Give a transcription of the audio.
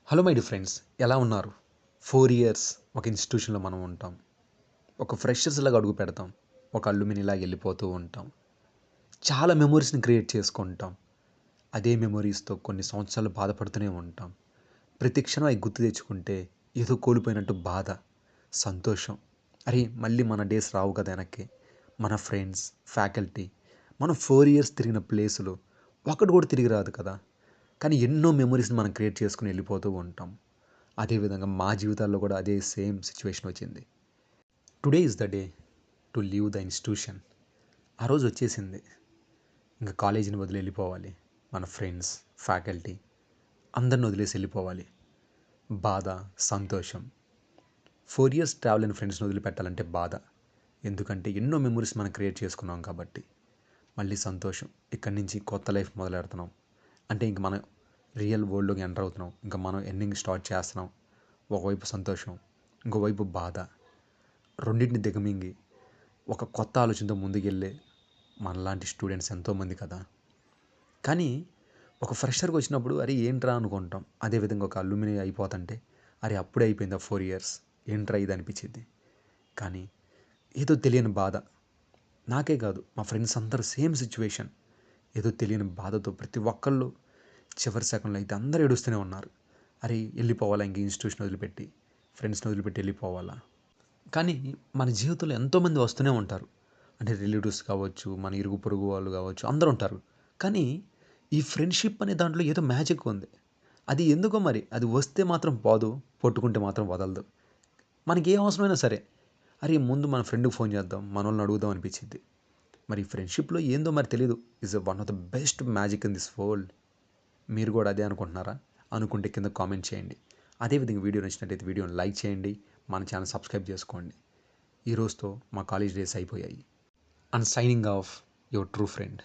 Hello my dear friends, ఎలా ఉన్నారు? 4 years ఒక ఇన్‌స్టిట్యూషన్‌లో మనం ఉంటాం. ఒక ఫ్రెషర్స్‌లాగా అడుగు పెడతాం. ఒక అల్యూమినీలాగా ఎళ్ళిపోతూ ఉంటాం. చాలా మెమోరీస్‌ని క్రియేట్ చేసుకుంటాం. అదే మెమోరీస్‌తో కొన్ని సంవత్సరాలు బాధపడుతూనే ఉంటాం. ప్రతి క్షణం అయి గుర్తు తెచ్చుకుంటే ఏదో కోల్పోయినట్టు బాధ, సంతోషం. అరే! మళ్ళీ మన డేస్ రావు కదా ఎనక్కి. మన ఫ్రెండ్స్, ఫ్యాకల్టీ, మనం 4 ఇయర్స్ తిరిగిన ప్లేసులు ఒక్కటి కూడా తిరిగి రాదు కదా! కానీ ఎన్నో మెమోరీస్‌ని మనం క్రియేట్ చేసుకొని ఎళ్ళిపోతూ ఉంటాం. అదేవిధంగా మా జీవితాల్లో కూడా అదే సేమ్ సిట్యుయేషన్ వచ్చింది. Today is the day to leave the institution. ఆ రోజు వచ్చేసింది. ఇంక కాలేజీని వదిలి వెళ్ళిపోవాలి. మన ఫ్రెండ్స్, ఫ్యాకల్టీ అందరిని వదిలేసి వెళ్ళిపోవాలి. బాధ, సంతోషం. 4 ఇయర్స్ ట్రావెల్ అయిన ఫ్రెండ్స్‌ని వదిలిపెట్టాలంటే బాధ. ఎందుకంటే ఎన్నో మెమోరీస్ మనం క్రియేట్ చేసుకున్నాం కాబట్టి. మళ్ళీ సంతోషం. ఇక్కడి నుంచి కొత్త లైఫ్ మొదలెడుతున్నాం. అంటే ఇంక మనం రియల్ వరల్డ్‌లోకి ఎంటర్ అవుతున్నాం. ఇంక మనం ఎర్నింగ్ స్టార్ట్ చేస్తున్నాం. ఒకవైపు సంతోషం, ఇంకోవైపు బాధ. రెండిటిని దిగమింగి ఒక కొత్త ఆలోచనతో ముందుకెళ్ళే మనలాంటి స్టూడెంట్స్ ఎంతోమంది కదా! కానీ ఒక ఫ్రెషర్‌గా వచ్చినప్పుడు అరే ఏంట్రా అనుకుంటాం. అదేవిధంగా ఒక అల్యూమిని అయిపోతుంటే అరే అప్పుడే అయిపోయిందా 4 ఇయర్స్ ఏంట్రా ఇది అనిపించిద్ది. కానీ ఏదో తెలియని బాధ. నాకే కాదు మా ఫ్రెండ్స్ అందరూ సేమ్ సిట్యుయేషన్. ఏదో తెలియని బాధతో ప్రతి ఒక్కళ్ళు చివరి సెకన్‌లో అయితే అందరూ ఏడుస్తూనే ఉన్నారు. అరే! ఎళ్ళిపోవాలా ఇంక ఇన్‌స్టిట్యూషన్ వదిలిపెట్టి, ఫ్రెండ్స్‌ని వదిలిపెట్టి ఎళ్ళిపోవాలా? కానీ మన జీవితంలో ఎంతోమంది వస్తూనే ఉంటారు. అంటే రిలేటివ్స్ కావచ్చు, మన ఇరుగు పొరుగు వాళ్ళు కావచ్చు, అందరూ ఉంటారు. కానీ ఈ ఫ్రెండ్‌షిప్ అనే దాంట్లో ఏదో మ్యాజిక్ ఉంది. అది ఎందుకో మరి అది వస్తే మాత్రం పోదు, పట్టుకుంటే మాత్రం వదలదు. మనకి ఏ అవసరమైనా సరే, అరే ముందు మన ఫ్రెండ్‌కి ఫోన్ చేద్దాం, మనోళ్ళని అడుగుదాం అనిపించిద్ది. మరి ఫ్రెండ్‌షిప్‌లో ఏందో మరి తెలీదు. Is one of the best magic in this world. మీరు కూడా అదే అనుకుంటున్నారా? అనుకుంటే కింద కామెంట్ చేయండి. అదేవిధంగా వీడియో నచ్చినట్టయితే వీడియోని లైక్ చేయండి. మన ఛానల్ సబ్స్క్రైబ్ చేసుకోండి. ఈ రోజుతో మా కాలేజ్ డేస్ అయిపోయాయి. And signing off your true friend.